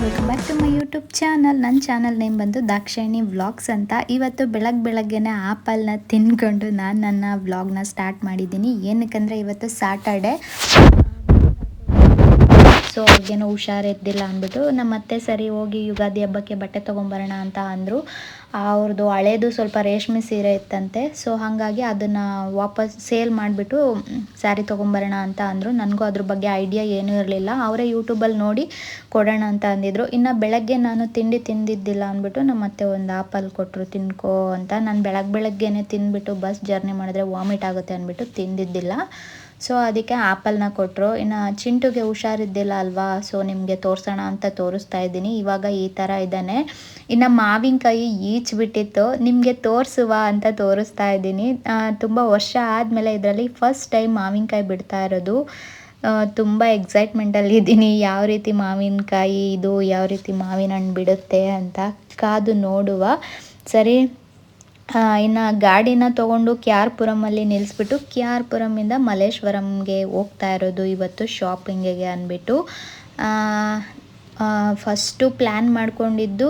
Welcome back to my YouTube channel. ನನ್ನ channel name ಬಂದು Dakshayini vlogs ಅಂತ. ಇವತ್ತು ಬೆಳಗ್ಗೆನೆ ಆ್ಯಪಲ್ನ ತಿಂದ್ಕೊಂಡು ನಾನು ನನ್ನ ವ್ಲಾಗ್ನ ಸ್ಟಾರ್ಟ್ ಮಾಡಿದ್ದೀನಿ. ಏನಕ್ಕಂದರೆ ಇವತ್ತು ಸ್ಯಾಟರ್ಡೆ, ಸೊ ಅವ್ರಿಗೇನೋ ಹುಷಾರಿದ್ದಿಲ್ಲ ಅಂದ್ಬಿಟ್ಟು ನಮ್ಮ ಅತ್ತೆ ಸರಿ ಹೋಗಿ ಯುಗಾದಿ ಹಬ್ಬಕ್ಕೆ ಬಟ್ಟೆ ತೊಗೊಂಬರೋಣ ಅಂತ ಅಂದರು. ಅವ್ರದ್ದು ಹಳೇದು ಸ್ವಲ್ಪ ರೇಷ್ಮೆ ಸೀರೆ ಇತ್ತಂತೆ, ಸೊ ಹಾಗಾಗಿ ಅದನ್ನು ವಾಪಸ್ ಸೇಲ್ ಮಾಡಿಬಿಟ್ಟು ಸ್ಯಾರಿ ತೊಗೊಂಬರೋಣ ಅಂತ ಅಂದರು. ನನಗೂ ಅದ್ರ ಬಗ್ಗೆ ಐಡಿಯಾ ಏನೂ ಇರಲಿಲ್ಲ. ಅವರೇ ಯೂಟ್ಯೂಬಲ್ಲಿ ನೋಡಿ ಕೊಡೋಣ ಅಂತ ಅಂದಿದ್ರು. ಇನ್ನು ಬೆಳಗ್ಗೆ ನಾನು ತಿಂಡಿ ತಿಂದಿದ್ದಿಲ್ಲ ಅಂದ್ಬಿಟ್ಟು ನಮ್ಮ ಅತ್ತೆ ಒಂದು ಆ್ಯಪಲ್ ಕೊಟ್ಟರು ತಿನ್ಕೋ ಅಂತ. ನಾನು ಬೆಳಗ್ಗೆನೇ ತಿಂದ್ಬಿಟ್ಟು ಬಸ್ ಜರ್ನಿ ಮಾಡಿದ್ರೆ ವಾಮಿಟ್ ಆಗುತ್ತೆ ಅಂದ್ಬಿಟ್ಟು ತಿಂದಿದ್ದಿಲ್ಲ. ಸೊ ಅದಕ್ಕೆ ಆ್ಯಪಲ್ನ ಕೊಟ್ಟರು. ಇನ್ನು ಚಿಂಟುಗೆ ಹುಷಾರಿದ್ದಿಲ್ಲ ಅಲ್ವಾ, ಸೊ ನಿಮಗೆ ತೋರಿಸೋಣ ಅಂತ ತೋರಿಸ್ತಾ ಇದ್ದೀನಿ. ಇವಾಗ ಈ ಥರ ಇದ್ದಾನೆ. ಇನ್ನು ಮಾವಿನಕಾಯಿ ಈಚ್ಬಿಟ್ಟಿತ್ತು, ನಿಮಗೆ ತೋರಿಸುವ ಅಂತ ತೋರಿಸ್ತಾ ಇದ್ದೀನಿ. ತುಂಬ ವರ್ಷ ಆದಮೇಲೆ ಇದರಲ್ಲಿ ಫಸ್ಟ್ ಟೈಮ್ ಮಾವಿನಕಾಯಿ ಬಿಡ್ತಾ ಇರೋದು. ತುಂಬ ಎಕ್ಸೈಟ್ಮೆಂಟಲ್ಲಿ ಇದ್ದೀನಿ, ಯಾವ ರೀತಿ ಮಾವಿನಕಾಯಿ ಇದು, ಯಾವ ರೀತಿ ಮಾವಿನ ಹಣ್ಣು ಬಿಡುತ್ತೆ ಅಂತ ಕಾದು ನೋಡುವ. ಸರಿ, ಇನ್ನು ಗಾಡಿನ ತೊಗೊಂಡು ಕೆ ಆರ್ ಪುರಮಲ್ಲಿ ನಿಲ್ಲಿಸ್ಬಿಟ್ಟು ಕೆ ಆರ್ ಪುರಮಿಂದ ಮಲ್ಲೇಶ್ವರಂಗೆ ಹೋಗ್ತಾ ಇರೋದು ಇವತ್ತು ಶಾಪಿಂಗಿಗೆ ಅಂದ್ಬಿಟ್ಟು. ಫಸ್ಟು ಪ್ಲ್ಯಾನ್ ಮಾಡ್ಕೊಂಡಿದ್ದು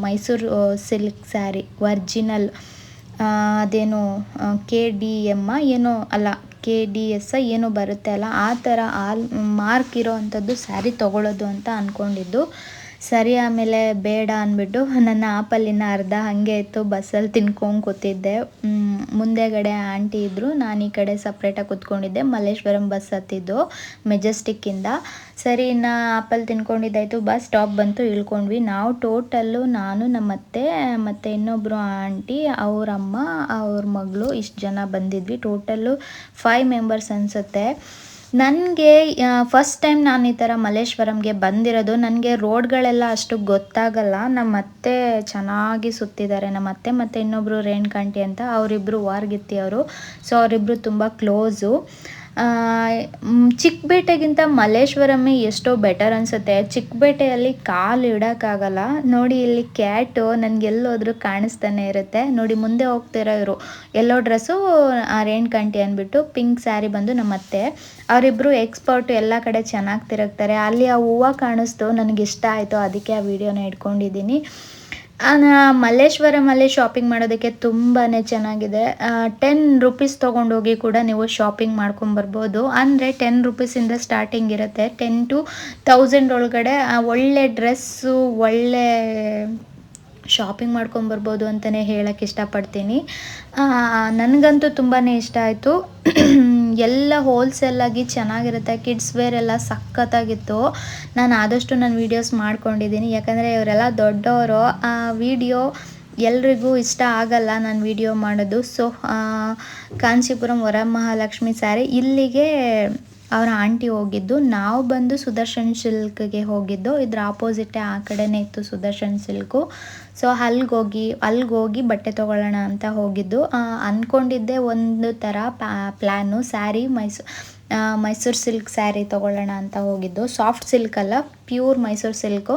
ಮೈಸೂರು ಸಿಲ್ಕ್ ಸ್ಯಾರಿ ಒರ್ಜಿನಲ್, ಅದೇನೋ KDM ಏನೋ ಅಲ್ಲ KDS ಏನೋ ಬರುತ್ತೆ ಅಲ್ಲ, ಆ ಥರ ಮಾರ್ಕ್ ಇರೋ ಅಂಥದ್ದು ಸ್ಯಾರಿ ತೊಗೊಳ್ಳೋದು ಅಂತ ಅಂದ್ಕೊಂಡಿದ್ದು. ಸರಿ, ಆಮೇಲೆ ಬೇಡ ಅಂದ್ಬಿಟ್ಟು ನನ್ನ ಆ್ಯಪಲ್ಲಿನ ಅರ್ಧ ಹಾಗೆ ಇತ್ತು, ಬಸ್ಸಲ್ಲಿ ತಿನ್ಕೊಂಡು ಕೂತಿದ್ದೆ. ಮುಂದೆಗಡೆ ಆಂಟಿ ಇದ್ದರು, ನಾನು ಈ ಕಡೆ ಸಪ್ರೇಟಾಗಿ ಕೂತ್ಕೊಂಡಿದ್ದೆ. ಮಲ್ಲೇಶ್ವರಂ ಬಸ್ ಹತ್ತಿದ್ದು ಮೆಜೆಸ್ಟಿಕ್ಕಿಂದ. ಸರಿ, ಇನ್ನು ಆ್ಯಪಲ್ ತಿನ್ಕೊಂಡಿದ್ದಾಯಿತು. ಬಸ್ ಸ್ಟಾಪ್ ಬಂತು, ಇಳ್ಕೊಂಡ್ವಿ. ನಾವು ಟೋಟಲ್ಲು ನಾನು ನಮ್ಮ ಅತ್ತೆ ಮತ್ತು ಇನ್ನೊಬ್ಬರು ಆಂಟಿ, ಅವರಮ್ಮ, ಅವ್ರ ಮಗಳು, ಇಷ್ಟು ಜನ ಬಂದಿದ್ವಿ. ಟೋಟಲ್ಲು 5 ಮೆಂಬರ್ಸ್ ಅನಿಸುತ್ತೆ. ನನಗೆ ಫಸ್ಟ್ ಟೈಮ್ ನಾನು ಈ ಥರ ಮಲ್ಲೇಶ್ವರಂಗೆ ಬಂದಿರೋದು. ನನಗೆ ರೋಡ್ಗಳೆಲ್ಲ ಅಷ್ಟು ಗೊತ್ತಾಗಲ್ಲ. ನಮ್ಮ ಅತ್ತೆ ಚೆನ್ನಾಗಿ ಸುತ್ತಿದ್ದಾರೆ. ನಮ್ಮ ಅತ್ತೆ ಮತ್ತು ಇನ್ನೊಬ್ಬರು ರೇಣುಕಾಂಟಿ ಅಂತ, ಅವರಿಬ್ಬರು ವಾರ್ಗಿತ್ತಿ ಅವರು. ಸೊ ಅವರಿಬ್ಬರು ತುಂಬ ಕ್ಲೋಸು. ಚಿಕ್ಕಪೇಟೆಗಿಂತ ಮಲ್ಲೇಶ್ವರಮೇ ಎಷ್ಟೋ ಬೆಟರ್ ಅನಿಸುತ್ತೆ. ಚಿಕ್ಕಪೇಟೆಯಲ್ಲಿ ಕಾಲು ಇಡೋಕ್ಕಾಗಲ್ಲ. ನೋಡಿ, ಇಲ್ಲಿ ಕ್ಯಾಟು ನನಗೆಲ್ಲೋದ್ರೂ ಕಾಣಿಸ್ತಾನೆ ಇರುತ್ತೆ. ನೋಡಿ, ಮುಂದೆ ಹೋಗ್ತಿರೋ ಇವರು ಎಲ್ಲೋ ಡ್ರೆಸ್ಸು ರೇಣುಕಾಂಟಿ ಅಂದ್ಬಿಟ್ಟು, ಪಿಂಕ್ ಸ್ಯಾರಿ ಬಂದು ನಮ್ಮ ಅತ್ತೆ. ಅವರಿಬ್ಬರು ಎಕ್ಸ್ಪರ್ಟು, ಎಲ್ಲ ಕಡೆ ಚೆನ್ನಾಗಿ ತಿರುಗ್ತಾರೆ. ಅಲ್ಲಿ ಆ ಹೂವು ಕಾಣಿಸ್ತು, ನನಗಿಷ್ಟ ಆಯಿತು, ಅದಕ್ಕೆ ಆ ವಿಡಿಯೋನ ಇಟ್ಕೊಂಡಿದ್ದೀನಿ. ಮಲ್ಲೇಶ್ವರಮಲ್ಲಿ ಶಾಪಿಂಗ್ ಮಾಡೋದಕ್ಕೆ ತುಂಬಾ ಚೆನ್ನಾಗಿದೆ. 10 ರೂಪೀಸ್ ತೊಗೊಂಡೋಗಿ ಕೂಡ ನೀವು ಶಾಪಿಂಗ್ ಮಾಡ್ಕೊಂಬರ್ಬೋದು. ಅಂದರೆ 10 ರೂಪೀಸಿಂದ ಸ್ಟಾರ್ಟಿಂಗ್ ಇರುತ್ತೆ. 10 to 1000 ಒಳಗಡೆ ಒಳ್ಳೆ ಡ್ರೆಸ್ಸು, ಒಳ್ಳೆ ಶಾಪಿಂಗ್ ಮಾಡ್ಕೊಂಬರ್ಬೋದು ಅಂತಲೇ ಹೇಳೋಕ್ಕೆ ಇಷ್ಟಪಡ್ತೀನಿ. ನನಗಂತೂ ತುಂಬಾ ಇಷ್ಟ ಆಯಿತು. ಎಲ್ಲ ಹೋಲ್ಸೇಲಾಗಿ ಚೆನ್ನಾಗಿರುತ್ತೆ. ಕಿಡ್ಸ್ ವೇರ್ ಎಲ್ಲ ಸಖತ್ತಾಗಿತ್ತು. ನಾನು ಆದಷ್ಟು ವೀಡಿಯೋಸ್ ಮಾಡ್ಕೊಂಡಿದ್ದೀನಿ, ಯಾಕಂದರೆ ಇವರೆಲ್ಲ ದೊಡ್ಡವರು. ಆ ವಿಡಿಯೋ ಎಲ್ರಿಗೂ ಇಷ್ಟ ಆಗಲ್ಲ ನಾನು ವಿಡಿಯೋ ಮಾಡೋದು. ಸೊ ಕಾಂಚೀಪುರಂ ವರಮಹಾಲಕ್ಷ್ಮಿ ಸ್ಯಾರಿ ಇಲ್ಲಿಗೆ ಅವರ ಆಂಟಿ ಹೋಗಿದ್ದು. ನಾವು ಬಂದು ಸುದರ್ಶನ್ ಸಿಲ್ಕ್ಗೆ ಹೋಗಿದ್ದು. ಇದ್ರ ಆಪೋಸಿಟೇ ಆ ಕಡೆನೇ ಇತ್ತು ಸುದರ್ಶನ್ ಸಿಲ್ಕು. ಸೊ ಅಲ್ಲಿಗೋಗಿ ಬಟ್ಟೆ ತೊಗೊಳ್ಳೋಣ ಅಂತ ಹೋಗಿದ್ದು. ಅಂದ್ಕೊಂಡಿದ್ದೆ ಒಂದು ಥರ ಪ್ಲ್ಯಾನು, ಸ್ಯಾರಿ ಮೈಸೂರು ಸಿಲ್ಕ್ ಸ್ಯಾರಿ ತೊಗೊಳ್ಳೋಣ ಅಂತ ಹೋಗಿದ್ದು. ಸಾಫ್ಟ್ ಸಿಲ್ಕ್ ಅಲ್ಲ, ಪ್ಯೂರ್ ಮೈಸೂರು ಸಿಲ್ಕು.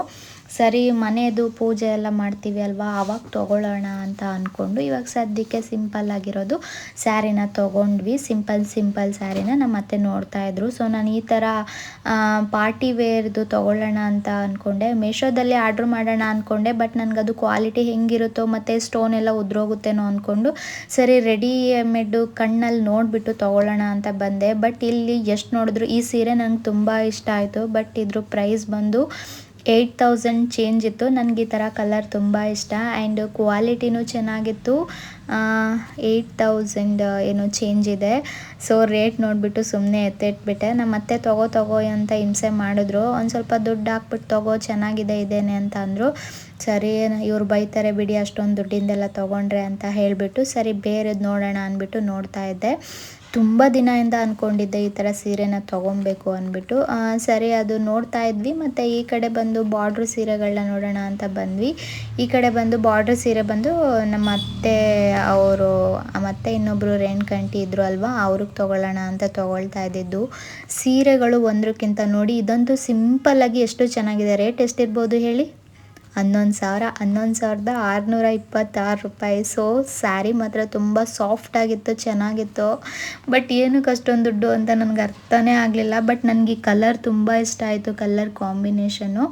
ಸರಿ, ಮನೆಯದು ಪೂಜೆ ಎಲ್ಲ ಮಾಡ್ತೀವಿ ಅಲ್ವಾ, ಆವಾಗ ತೊಗೊಳ್ಳೋಣ ಅಂತ ಅಂದ್ಕೊಂಡು ಇವಾಗ ಸದ್ಯಕ್ಕೆ ಸಿಂಪಲ್ ಆಗಿರೋದು ಸ್ಯಾರಿನ ತೊಗೊಂಡ್ವಿ. ಸಿಂಪಲ್ ಸ್ಯಾರಿನ ನಮ್ಮ ಅತ್ತೆ ನೋಡ್ತಾಯಿದ್ರು. ಸೊ ನಾನು ಈ ಥರ ಪಾರ್ಟಿ ವೇರ್ದು ತೊಗೊಳ್ಳೋಣ ಅಂತ ಅಂದ್ಕೊಂಡೆ. ಮೀಶೋದಲ್ಲಿ ಆರ್ಡ್ರ್ ಮಾಡೋಣ ಅಂದ್ಕೊಂಡೆ, ಬಟ್ ನನಗದು ಕ್ವಾಲಿಟಿ ಹೆಂಗಿರುತ್ತೋ ಮತ್ತು ಸ್ಟೋನ್ ಎಲ್ಲ ಉದ್ರೋಗುತ್ತೇನೋ ಅಂದ್ಕೊಂಡು ಸರಿ ರೆಡಿಮೇಡು ಕಣ್ಣಲ್ಲಿ ನೋಡಿಬಿಟ್ಟು ತೊಗೊಳ್ಳೋಣ ಅಂತ ಬಂದೆ. ಬಟ್ ಇಲ್ಲಿ ಎಷ್ಟು ನೋಡಿದ್ರು ಈ ಸೀರೆ ನನಗೆ ತುಂಬ ಇಷ್ಟ ಆಯಿತು. ಬಟ್ ಇದ್ರ ಪ್ರೈಸ್ ಬಂದು 8000 ಚೇಂಜ್ ಇತ್ತು. ನನಗೆ ಈ ಥರ ಕಲರ್ ತುಂಬ ಇಷ್ಟ, ಆ್ಯಂಡ್ ಕ್ವಾಲಿಟಿನೂ ಚೆನ್ನಾಗಿತ್ತು. 8000 ಏನೋ ಚೇಂಜ್ ಇದೆ. ಸೊ ರೇಟ್ ನೋಡಿಬಿಟ್ಟು ಸುಮ್ಮನೆ ಎತ್ತಿಟ್ಬಿಟ್ಟೆ. ನಮ್ಮ ಅತ್ತೆ ತಗೋ ಅಂತ ಹಿಂಸೆ ಮಾಡಿದ್ರು. ಒಂದು ಸ್ವಲ್ಪ ದುಡ್ಡು ಹಾಕ್ಬಿಟ್ಟು ತಗೋ, ಚೆನ್ನಾಗಿದೆ ಇದೇನೆ ಅಂತ ಅಂದರು. ಸರಿ, ಇವ್ರು ಬೈತಾರೆ ಬಿಡಿ ಅಷ್ಟೊಂದು ದುಡ್ಡಿಂದೆಲ್ಲ ತೊಗೊಂಡ್ರೆ ಅಂತ ಹೇಳಿಬಿಟ್ಟು ಸರಿ ಬೇರೆದು ನೋಡೋಣ ಅಂದ್ಬಿಟ್ಟು ನೋಡ್ತಾ ಇದ್ದೆ. ತುಂಬ ದಿನದಿಂದ ಅಂದ್ಕೊಂಡಿದ್ದೆ ಈ ಥರ ಸೀರೆನ ತೊಗೊಬೇಕು ಅಂದ್ಬಿಟ್ಟು. ಸರಿ, ಅದು ನೋಡ್ತಾ ಇದ್ವಿ. ಮತ್ತು ಈ ಕಡೆ ಬಂದು ಬಾರ್ಡ್ರ್ ಸೀರೆಗಳನ್ನ ನೋಡೋಣ ಅಂತ ಬಂದ್ವಿ. ಈ ಕಡೆ ಬಂದು ಬಾರ್ಡ್ರ್ ಸೀರೆ ಬಂದು ನಮ್ಮ ಅತ್ತೆ ಅವರು ಮತ್ತು ಇನ್ನೊಬ್ಬರು ರೇಣುಕಾಂಟಿ ಇದ್ದರು ಅಲ್ವಾ, ಅವ್ರಿಗೆ ತೊಗೊಳ್ಳೋಣ ಅಂತ ತೊಗೊಳ್ತಾ ಇದ್ದಿದ್ದು. ಸೀರೆಗಳು ಒಂದಕ್ಕಿಂತ ನೋಡಿ, ಇದಂತೂ ಸಿಂಪಲ್ಲಾಗಿ ಎಷ್ಟು ಚೆನ್ನಾಗಿದೆ. ರೇಟ್ ಎಷ್ಟಿರ್ಬೋದು ಹೇಳಿ? 11,626 ರೂಪಾಯಿ. ಸೊ ಸ್ಯಾರಿ ಮಾತ್ರ ತುಂಬ ಸಾಫ್ಟಾಗಿತ್ತು, ಚೆನ್ನಾಗಿತ್ತು. ಬಟ್ ಏನಕ್ಕೆ ಅಷ್ಟೊಂದು ದುಡ್ಡು ಅಂತ ನನಗೆ ಅರ್ಥನೇ ಆಗಲಿಲ್ಲ. ಬಟ್ ನನಗೆ ಕಲರ್ ತುಂಬ ಇಷ್ಟ ಆಯಿತು, ಕಲರ್ ಕಾಂಬಿನೇಷನ್ನು.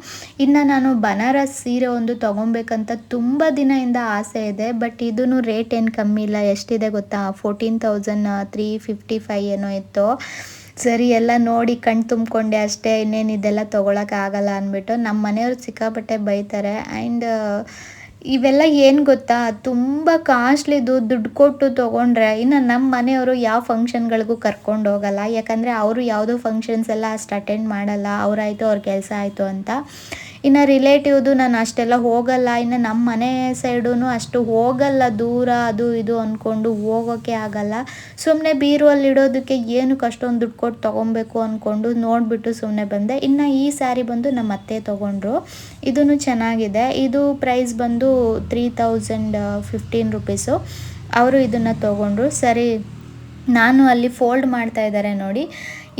ಇನ್ನು ನಾನು ಬನಾರಸ್ ಸೀರೆ ಒಂದು ತೊಗೊಬೇಕಂತ ತುಂಬ ದಿನದಿಂದ ಆಸೆ ಇದೆ. ಬಟ್ ಇದೂ ರೇಟ್ ಏನು ಕಮ್ಮಿ ಇಲ್ಲ. ಎಷ್ಟಿದೆ ಗೊತ್ತಾ, 14,355 ಏನೋ ಇತ್ತು. ಸರಿ ಎಲ್ಲ ನೋಡಿ ಕಣ್ ತುಂಬಿಕೊಂಡೆ ಅಷ್ಟೇ, ಇನ್ನೇನು ಇದೆಲ್ಲ ತೊಗೊಳಕ್ಕಾಗಲ್ಲ ಅಂದ್ಬಿಟ್ಟು. ನಮ್ಮ ಮನೆಯವ್ರು ಸಿಕ್ಕಾಪಟ್ಟೆ ಬೈತಾರೆ. ಆ್ಯಂಡ್ ಇವೆಲ್ಲ ಏನು ಗೊತ್ತಾ, ತುಂಬ ಕಾಸ್ಟ್ಲಿದು, ದುಡ್ಡು ಕೊಟ್ಟು ತೊಗೊಂಡ್ರೆ ಇನ್ನು ನಮ್ಮ ಮನೆಯವರು ಯಾವ ಫಂಕ್ಷನ್ಗಳಿಗೂ ಕರ್ಕೊಂಡು ಹೋಗಲ್ಲ. ಯಾಕಂದರೆ ಅವರು ಯಾವುದೋ ಫಂಕ್ಷನ್ಸ್ ಎಲ್ಲ ಅಷ್ಟು ಅಟೆಂಡ್ ಮಾಡಲ್ಲ, ಅವರಾಯಿತು ಅವ್ರ ಕೆಲಸ ಆಯಿತು ಅಂತ. ಇನ್ನು ರಿಲೇಟಿವ್ದು ನಾನು ಅಷ್ಟೆಲ್ಲ ಹೋಗಲ್ಲ. ಇನ್ನು ನಮ್ಮ ಮನೆ ಸೈಡೂ ಅಷ್ಟು ಹೋಗಲ್ಲ, ದೂರ ಅದು ಇದು ಅಂದ್ಕೊಂಡು ಹೋಗೋಕ್ಕೆ ಆಗಲ್ಲ. ಸುಮ್ಮನೆ ಬೀರುವಲ್ಲಿ ಇಡೋದಕ್ಕೆ ಏನಕ್ಕೆ ಅಷ್ಟೊಂದು ದುಡ್ಡು ಕೊಟ್ಟು ತೊಗೊಬೇಕು ಅಂದ್ಕೊಂಡು ನೋಡಿಬಿಟ್ಟು ಸುಮ್ಮನೆ ಬಂದೆ. ಇನ್ನು ಈ ಸ್ಯಾರಿ ಬಂದು ನಮ್ಮ ಅತ್ತೆ ತೊಗೊಂಡ್ರು. ಇದೂ ಚೆನ್ನಾಗಿದೆ. ಇದು ಪ್ರೈಸ್ ಬಂದು 3,015 ರುಪೀಸು. ಅವರು ಇದನ್ನು ತೊಗೊಂಡ್ರು. ಸರಿ, ನಾನು ಅಲ್ಲಿ ಫೋಲ್ಡ್ ಮಾಡ್ತಾ ಇದ್ದಾರೆ ನೋಡಿ,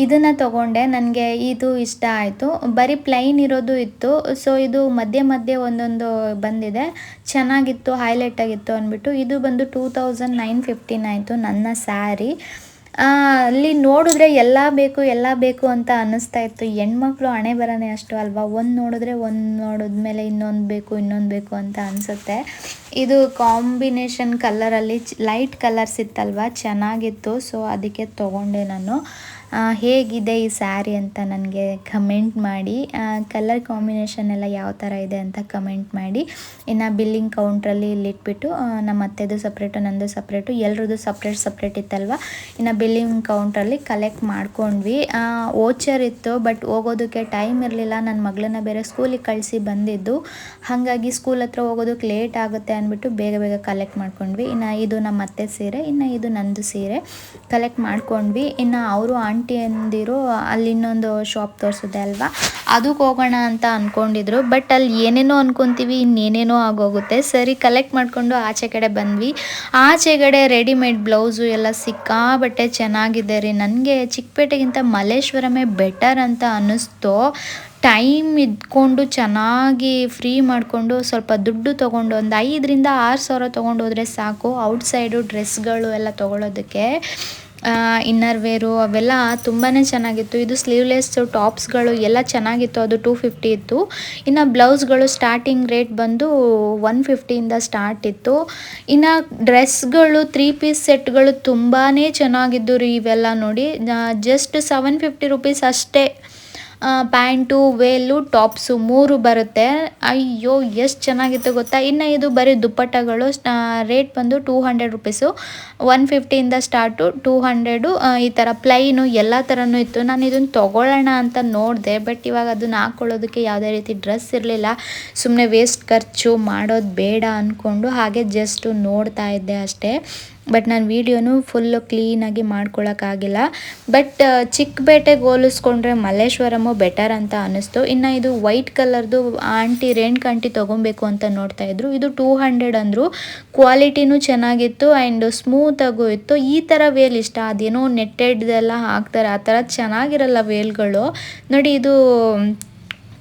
ಇದನ್ನು ತೊಗೊಂಡೆ. ನನಗೆ ಇದು ಇಷ್ಟ ಆಯಿತು. ಬರೀ ಪ್ಲೈನ್ ಇರೋದು ಇತ್ತು. ಸೊ ಇದು ಮಧ್ಯೆ ಮಧ್ಯೆ ಒಂದೊಂದು ಬಂದಿದೆ, ಚೆನ್ನಾಗಿತ್ತು, ಹೈಲೈಟ್ ಆಗಿತ್ತು ಅಂದ್ಬಿಟ್ಟು ಇದು ಬಂದು 2,915 ಆಯಿತು ನನ್ನ ಸ್ಯಾರಿ. ಅಲ್ಲಿ ನೋಡಿದ್ರೆ ಎಲ್ಲ ಬೇಕು ಅಂತ ಅನ್ನಿಸ್ತಾ ಇತ್ತು. ಹೆಣ್ಮಕ್ಳು ಹಣೆ ಬರನೇ ಅಷ್ಟು ಅಲ್ವಾ, ಒಂದು ನೋಡಿದ್ರೆ ಒಂದು ನೋಡಿದ್ಮೇಲೆ ಇನ್ನೊಂದು ಬೇಕು ಅಂತ ಅನಿಸುತ್ತೆ. ಇದು ಕಾಂಬಿನೇಷನ್ ಕಲರಲ್ಲಿ ಲೈಟ್ ಕಲರ್ಸ್ ಇತ್ತಲ್ವ, ಚೆನ್ನಾಗಿತ್ತು. ಸೊ ಅದಕ್ಕೆ ತೊಗೊಂಡೆ ನಾನು. ಹೇಗಿದೆ ಈ ಸ್ಯಾರಿ ಅಂತ ನನಗೆ ಕಮೆಂಟ್ ಮಾಡಿ. ಕಲರ್ ಕಾಂಬಿನೇಷನ್ ಎಲ್ಲ ಯಾವ ಥರ ಇದೆ ಅಂತ ಕಮೆಂಟ್ ಮಾಡಿ. ಇನ್ನು ಬಿಲ್ಲಿಂಗ್ ಕೌಂಟ್ರಲ್ಲಿ ಇಲ್ಲಿಟ್ಬಿಟ್ಟು ನಮ್ಮ ಅತ್ತೆದು ಸಪ್ರೇಟು, ನಂದು ಸಪ್ರೇಟು, ಎಲ್ರದ್ದು ಸಪ್ರೇಟ್ ಇತ್ತಲ್ವ. ಇನ್ನು ಬಿಲ್ಲಿಂಗ್ ಕೌಂಟ್ರಲ್ಲಿ ಕಲೆಕ್ಟ್ ಮಾಡ್ಕೊಂಡ್ವಿ. ವೋಚರ್ ಇತ್ತು, ಬಟ್ ಹೋಗೋದಕ್ಕೆ ಟೈಮ್ ಇರಲಿಲ್ಲ. ನನ್ನ ಮಗಳನ್ನ ಬೇರೆ ಸ್ಕೂಲಿಗೆ ಕಳಿಸಿ ಬಂದಿದ್ದು, ಹಾಗಾಗಿ ಸ್ಕೂಲ್ ಹತ್ರ ಹೋಗೋದಕ್ಕೆ ಲೇಟ್ ಆಗುತ್ತೆ ಅಂದ್ಬಿಟ್ಟು ಬೇಗ ಕಲೆಕ್ಟ್ ಮಾಡ್ಕೊಂಡ್ವಿ. ಇನ್ನು ಇದು ನಮ್ಮ ಅತ್ತೆ ಸೀರೆ, ಇನ್ನು ಇದು ನಂದು ಸೀರೆ ಕಲೆಕ್ಟ್ ಮಾಡ್ಕೊಂಡ್ವಿ. ಇನ್ನು ಅವರು ಆಂಟಿ ಅಂದಿರು ಅಲ್ಲಿ ಇನ್ನೊಂದು ಶಾಪ್ ತೋರಿಸಿದೆ ಅಲ್ವಾ, ಅದಕ್ಕೆ ಹೋಗೋಣ ಅಂತ ಅಂದ್ಕೊಂಡಿದ್ರು. ಬಟ್ ಅಲ್ಲಿ ಏನೇನೋ ಅಂದ್ಕೊತೀವಿ, ಇನ್ನೇನೇನೋ ಆಗೋಗುತ್ತೆ. ಸರಿ, ಕಲೆಕ್ಟ್ ಮಾಡಿಕೊಂಡು ಆಚೆ ಕಡೆ ಬಂದ್ವಿ. ಆಚೆ ಕಡೆ ರೆಡಿಮೇಡ್ ಬ್ಲೌಸು ಎಲ್ಲ ಸಿಕ್ಕಾಬಟ್ಟೆ ಚೆನ್ನಾಗಿದೆ ರೀ. ನನಗೆ ಚಿಕ್ಕಪೇಟೆಗಿಂತ ಮಲ್ಲೇಶ್ವರಮೇ ಬೆಟರ್ ಅಂತ ಅನ್ನಿಸ್ತು. ಟೈಮ್ ಇದ್ಕೊಂಡು ಚೆನ್ನಾಗಿ ಫ್ರೀ ಮಾಡಿಕೊಂಡು ಸ್ವಲ್ಪ ದುಡ್ಡು ತೊಗೊಂಡು ಒಂದು 5,000-6,000 ತೊಗೊಂಡು ಹೋದರೆ ಸಾಕು. ಔಟ್ಸೈಡು ಡ್ರೆಸ್ಗಳು ಎಲ್ಲ ತೊಗೊಳೋದಕ್ಕೆ. ಇನ್ನರ್ ವೇರು ಅವೆಲ್ಲ ತುಂಬಾ ಚೆನ್ನಾಗಿತ್ತು. ಇದು ಸ್ಲೀವ್ಲೆಸ್ ಟಾಪ್ಸ್ಗಳು ಎಲ್ಲ ಚೆನ್ನಾಗಿತ್ತು. ಅದು 250 ಇತ್ತು. ಇನ್ನು ಬ್ಲೌಸ್ಗಳು ಸ್ಟಾರ್ಟಿಂಗ್ ರೇಟ್ ಬಂದು 150ಇಂದ ಸ್ಟಾರ್ಟ್ ಇತ್ತು. ಇನ್ನು ಡ್ರೆಸ್ಗಳು 3 ಪೀಸ್ ಸೆಟ್ಗಳು ತುಂಬಾ ಚೆನ್ನಾಗಿದ್ದು ರೀ. ಇವೆಲ್ಲ ನೋಡಿ, ಜಸ್ಟ್ 750 ರುಪೀಸ್ ಅಷ್ಟೇ. ಪ್ಯಾಂಟು, ವೇಲು, ಟಾಪ್ಸು 3 ಬರುತ್ತೆ. ಅಯ್ಯೋ ಎಷ್ಟು ಚೆನ್ನಾಗಿತ್ತು ಗೊತ್ತಾ. ಇನ್ನು ಇದು ಬರೀ ದುಪ್ಪಟ್ಟಗಳು, ರೇಟ್ ಬಂದು 200 ರುಪೀಸು. 150ಇಂದ ಸ್ಟಾರ್ಟು, 200 ಈ ಥರ ಪ್ಲೈನು ಎಲ್ಲ ಥರನೂ ಇತ್ತು. ನಾನು ಇದನ್ನು ತೊಗೊಳ್ಳೋಣ ಅಂತ ನೋಡಿದೆ, ಬಟ್ ಇವಾಗ ಅದನ್ನು ಹಾಕ್ಕೊಳ್ಳೋದಕ್ಕೆ ಯಾವುದೇ ರೀತಿ ಡ್ರೆಸ್ ಇರಲಿಲ್ಲ. ಸುಮ್ಮನೆ ವೇಸ್ಟ್ ಖರ್ಚು ಮಾಡೋದು ಬೇಡ ಅಂದ್ಕೊಂಡು ಹಾಗೆ ಜಸ್ಟು ನೋಡ್ತಾ ಇದ್ದೆ ಅಷ್ಟೇ. ಬಟ್ ನಾನು ವೀಡಿಯೋನು ಫುಲ್ಲು ಕ್ಲೀನಾಗಿ ಮಾಡ್ಕೊಳಕ್ಕಾಗಿಲ್ಲ. ಬಟ್ ಚಿಕ್ಕಪೇಟೆಗೆ ಹೋಲಿಸ್ಕೊಂಡ್ರೆ ಮಲ್ಲೇಶ್ವರಮು ಬೆಟರ್ ಅಂತ ಅನ್ನಿಸ್ತು. ಇನ್ನು ಇದು ವೈಟ್ ಕಲರ್ದು ಆಂಟಿ ರೇಣುಕಾಂಟಿ ತೊಗೊಬೇಕು ಅಂತ ನೋಡ್ತಾಯಿದ್ರು. ಇದು 200 ಅಂದರು. ಕ್ವಾಲಿಟಿನೂ ಚೆನ್ನಾಗಿತ್ತು ಆ್ಯಂಡ್ ಸ್ಮೂತಾಗೂ ಇತ್ತು. ಈ ಥರ ವೇಲ್ ಇಷ್ಟ, ಅದೇನೋ ನೆಟ್ಟೆಡ್ದೆಲ್ಲ ಹಾಕ್ತಾರೆ, ಆ ಥರ ಚೆನ್ನಾಗಿರಲ್ಲ ವೇಲ್ಗಳು ನೋಡಿ. ಇದು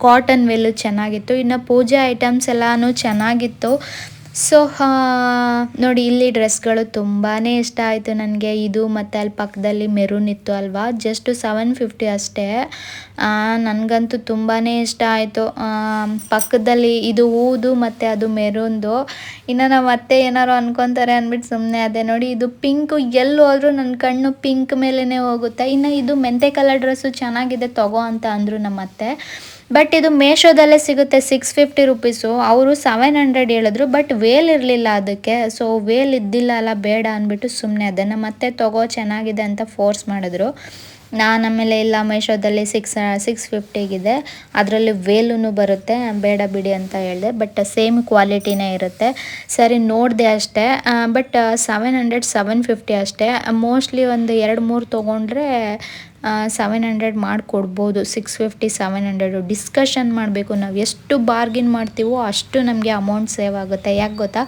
ಕಾಟನ್ ವೇಲು ಚೆನ್ನಾಗಿತ್ತು. ಇನ್ನು ಪೂಜೆ ಐಟಮ್ಸ್ ಎಲ್ಲನೂ ಚೆನ್ನಾಗಿತ್ತು. ಸೊ ನೋಡಿ, ಇಲ್ಲಿ ಡ್ರೆಸ್ಗಳು ತುಂಬಾ ಇಷ್ಟ ಆಯಿತು ನನಗೆ. ಇದು ಮತ್ತು ಅಲ್ಲಿ ಪಕ್ಕದಲ್ಲಿ ಮೆರೂನ್ ಇತ್ತು ಅಲ್ವಾ, ಜಸ್ಟ್ 750 ಅಷ್ಟೇ. ನನಗಂತೂ ತುಂಬಾ ಇಷ್ಟ ಆಯಿತು. ಪಕ್ಕದಲ್ಲಿ ಇದು ಹೂದು ಮತ್ತು ಅದು ಮೆರೂನ್ದು. ಇನ್ನು ನಾವು ಮತ್ತೆ ಏನಾರು ಅಂದ್ಕೊತಾರೆ ಅಂದ್ಬಿಟ್ಟು ಸುಮ್ಮನೆ ಅದೇ. ನೋಡಿ, ಇದು ಪಿಂಕು, ಎಲ್ಲಿ ಹೋದ್ರೂ ನನ್ನ ಕಣ್ಣು ಪಿಂಕ್ ಮೇಲೇ ಹೋಗುತ್ತೆ. ಇನ್ನು ಇದು ಮೆಂತೆ ಕಲರ್ ಡ್ರೆಸ್ಸು ಚೆನ್ನಾಗಿದೆ ತಗೋ ಅಂತ ಅಂದರು ನಮ್ಮ ಅತ್ತೆ. ಬಟ್ ಇದು ಮೀಶೋದಲ್ಲೇ ಸಿಗುತ್ತೆ 650 ರುಪೀಸು. ಅವರು 700 ಹೇಳಿದ್ರು, ಬಟ್ ವೇಲ್ ಇರಲಿಲ್ಲ ಅದಕ್ಕೆ. ಸೊ ವೇಲ್ ಇದ್ದಿಲ್ಲ ಅಲ್ಲ, ಬೇಡ ಅಂದ್ಬಿಟ್ಟು ಸುಮ್ಮನೆ ಅದನ್ನು ಮತ್ತೆ ತಗೋ ಚೆನ್ನಾಗಿದೆ ಅಂತ ಫೋರ್ಸ್ ಮಾಡಿದ್ರು. ನಾನು ಆಮೇಲೆ ಇಲ್ಲ, ಮೀಶೋದಲ್ಲಿ 650ಗಿದೆ, ಅದರಲ್ಲಿ ವೇಲೂ ಬರುತ್ತೆ, ಬೇಡ ಬಿಡಿ ಅಂತ ಹೇಳಿದೆ. ಬಟ್ ಸೇಮ್ ಕ್ವಾಲಿಟಿನೇ ಇರುತ್ತೆ. ಸರಿ ನೋಡಿದೆ ಅಷ್ಟೇ. ಬಟ್ 700 750 ಅಷ್ಟೇ. ಮೋಸ್ಟ್ಲಿ ಒಂದು 2-3 ತೊಗೊಂಡ್ರೆ 700 ಮಾಡಿಕೊಡ್ಬೋದು. 650 700 ಡಿಸ್ಕಷನ್ ಮಾಡಬೇಕು. ನಾವು ಎಷ್ಟು ಬಾರ್ಗಿನ್ ಮಾಡ್ತೀವೋ ಅಷ್ಟು ನಮಗೆ ಅಮೌಂಟ್ ಸೇವ್ ಆಗುತ್ತೆ. ಯಾಕೆ ಗೊತ್ತಾ,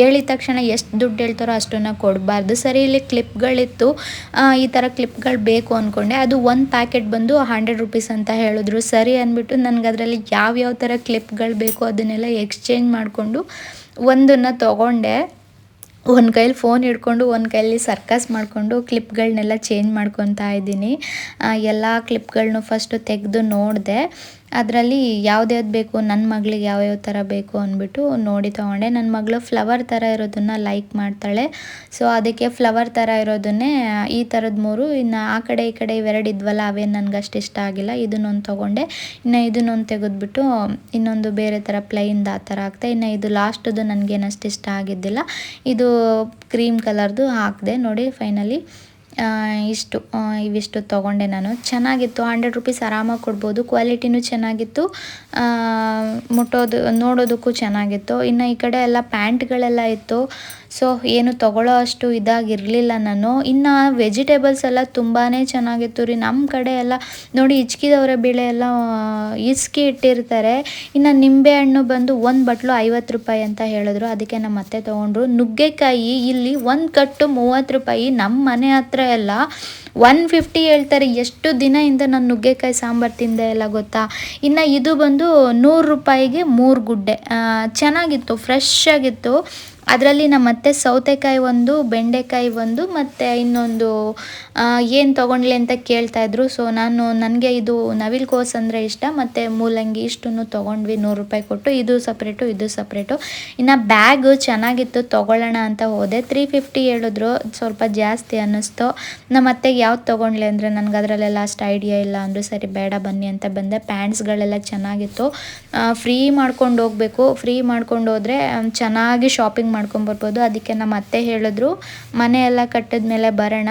ಹೇಳಿದ ತಕ್ಷಣ ಎಷ್ಟು ದುಡ್ಡು ಹೇಳ್ತಾರೋ ಅಷ್ಟನ್ನು ಕೊಡಬಾರ್ದು. ಸರಿ, ಇಲ್ಲಿ ಕ್ಲಿಪ್ಗಳಿತ್ತು, ಈ ಥರ ಕ್ಲಿಪ್ಗಳು ಬೇಕು ಅಂದ್ಕೊಂಡೆ. ಅದು ಒಂದು ಪ್ಯಾಕೆಟ್ ಬಂದು 100 ರುಪೀಸ್ ಅಂತ ಹೇಳಿದ್ರು. ಸರಿ ಅಂದ್ಬಿಟ್ಟು ನನಗೆ ಅದರಲ್ಲಿ ಯಾವ್ಯಾವ ಥರ ಕ್ಲಿಪ್ಗಳು ಬೇಕು ಅದನ್ನೆಲ್ಲ ಎಕ್ಸ್ಚೇಂಜ್ ಮಾಡಿಕೊಂಡು ಒಂದನ್ನು ತೊಗೊಂಡೆ. ಒಂದು ಕೈಲಿ ಫೋನ್ ಹಿಡ್ಕೊಂಡು ಒಂದು ಕೈಲಿ ಸರ್ಕಸ್ ಮಾಡಿಕೊಂಡು ಕ್ಲಿಪ್ಗಳನ್ನೆಲ್ಲ ಚೇಂಜ್ ಮಾಡ್ಕೊತಾ ಇದ್ದೀನಿ. ಎಲ್ಲ ಕ್ಲಿಪ್ಗಳನ್ನೂ ಫಸ್ಟು ತೆಗೆದು ನೋಡಿದೆ. ಅದರಲ್ಲಿ ಯಾವ್ದ್ಯಾವ್ದು ಬೇಕು, ನನ್ನ ಮಗಳಿಗೆ ಯಾವ್ಯಾವ ಥರ ಬೇಕು ಅಂದ್ಬಿಟ್ಟು ನೋಡಿ ತೊಗೊಂಡೆ. ನನ್ನ ಮಗಳು ಫ್ಲವರ್ ಥರ ಇರೋದನ್ನು ಲೈಕ್ ಮಾಡ್ತಾಳೆ. ಸೊ ಅದಕ್ಕೆ ಫ್ಲವರ್ ಥರ ಇರೋದನ್ನೇ ಈ ಥರದ್ದು 3, ಇನ್ನು ಆ ಕಡೆ ಈ ಕಡೆ ಇವೆರಡು ಇದ್ವಲ್ಲ ಅವೇನು ನನಗೆ ಅಷ್ಟು ಇಷ್ಟ ಆಗಿಲ್ಲ. ಇದನ್ನೊಂದು ತೊಗೊಂಡೆ. ಇನ್ನು ಇದನ್ನೊಂದು ತೆಗೆದ್ಬಿಟ್ಟು ಇನ್ನೊಂದು ಬೇರೆ ಥರ ಪ್ಲೈನ್ದು ಆ ಥರ ಹಾಕ್ತೆ. ಇನ್ನು ಇದು ಲಾಸ್ಟದು ನನಗೇನಷ್ಟು ಇಷ್ಟ ಆಗಿದ್ದಿಲ್ಲ. ಇದು ಕ್ರೀಮ್ ಕಲರ್ದು ಹಾಕಿದೆ. ನೋಡಿ ಫೈನಲಿ ಇವಿಷ್ಟು ತೊಗೊಂಡೆ ನಾನು. ಚೆನ್ನಾಗಿತ್ತು. 100 ರುಪೀಸ್ ಆರಾಮಾಗಿ ಕೊಡ್ಬೋದು. ಕ್ವಾಲಿಟಿನೂ ಚೆನ್ನಾಗಿತ್ತು, ನೋಡೋದಕ್ಕೂ ಚೆನ್ನಾಗಿತ್ತು. ಇನ್ನು ಈ ಕಡೆ ಎಲ್ಲ ಪ್ಯಾಂಟ್ಗಳೆಲ್ಲ ಇತ್ತು. ಸೊ ಏನು ತೊಗೊಳ್ಳೋ ಅಷ್ಟು ಇದಾಗಿರಲಿಲ್ಲ ನಾನು. ಇನ್ನು ವೆಜಿಟೇಬಲ್ಸ್ ಎಲ್ಲ ತುಂಬಾ ಚೆನ್ನಾಗಿತ್ತು ರೀ. ನಮ್ಮ ಕಡೆ ಎಲ್ಲ ನೋಡಿ ಹಿಚ್ಕಿದವರ ಬೇಳೆ ಎಲ್ಲ ಹಿಚ್ಕಿ ಇಟ್ಟಿರ್ತಾರೆ. ಇನ್ನು ನಿಂಬೆಹಣ್ಣು ಬಂದು ಒಂದು ಬಟ್ಲು 50 ರೂಪಾಯಿ ಅಂತ ಹೇಳಿದ್ರು. ಅದಕ್ಕೆ ನಮ್ಮ ಅತ್ತೆ ತೊಗೊಂಡ್ರು. ನುಗ್ಗೆಕಾಯಿ ಇಲ್ಲಿ ಒಂದು ಕಟ್ಟು 30 ರೂಪಾಯಿ. ನಮ್ಮ ಮನೆ ಹತ್ರ ಎಲ್ಲ 150 ಹೇಳ್ತಾರೆ. ಎಷ್ಟು ದಿನದಿಂದ ನಾನು ನುಗ್ಗೆಕಾಯಿ ಸಾಂಬಾರು ತಿಂದೆ ಎಲ್ಲ ಗೊತ್ತಾ. ಇನ್ನು ಇದು ಬಂದು 100 ರೂಪಾಯಿಗೆ 3 ಗುಡ್ಡೆ. ಚೆನ್ನಾಗಿತ್ತು, ಫ್ರೆಶ್ ಆಗಿತ್ತು. ಅದರಲ್ಲಿ ನಮ್ಮ ಅತ್ತೆ ಸೌತೆಕಾಯಿ ಒಂದು, ಬೆಂಡೆಕಾಯಿ ಒಂದು, ಮತ್ತು ಇನ್ನೊಂದು ಏನು ತೊಗೊಂಡ್ಲಿ ಅಂತ ಕೇಳ್ತಾಯಿದ್ರು. ಸೊ ನನಗೆ ಇದು ನವಿಲುಕೋಸು ಅಂದರೆ ಇಷ್ಟ, ಮತ್ತು ಮೂಲಂಗಿ ಇಷ್ಟನ್ನು ತೊಗೊಂಡ್ವಿ 100 ರೂಪಾಯಿ ಕೊಟ್ಟು. ಇದು ಸಪ್ರೇಟು, ಇದು ಸಪ್ರೇಟು. ಇನ್ನು ಬ್ಯಾಗು ಚೆನ್ನಾಗಿತ್ತು, ತೊಗೊಳ್ಳೋಣ ಅಂತ ಹೋದೆ. 350 ಹೇಳಿದ್ರು, ಸ್ವಲ್ಪ ಜಾಸ್ತಿ ಅನ್ನಿಸ್ತು. ನಮ್ಮ ಅತ್ತೆಗೆ ಯಾವ್ದು ತೊಗೊಂಡ್ಲಿ ಅಂದರೆ ನನಗೆ ಅದರಲ್ಲೆಲ್ಲ ಅಷ್ಟು ಐಡಿಯಾ ಇಲ್ಲ ಅಂದರು. ಸರಿ ಬೇಡ ಬನ್ನಿ ಅಂತ ಬಂದೆ. ಪ್ಯಾಂಟ್ಸ್ಗಳೆಲ್ಲ ಚೆನ್ನಾಗಿತ್ತು. ಫ್ರೀ ಮಾಡ್ಕೊಂಡು ಹೋಗಬೇಕು. ಫ್ರೀ ಮಾಡ್ಕೊಂಡು ಹೋದರೆ ಚೆನ್ನಾಗಿ ಶಾಪಿಂಗ್ ಮಾಡ್ಕೊಂಬರ್ಬೋದು. ಅದಕ್ಕೆ ನಮ್ಮ ಅತ್ತೆ ಹೇಳಿದ್ರು ಮನೆಯೆಲ್ಲ ಕಟ್ಟಿದ ಮೇಲೆ ಬರೋಣ,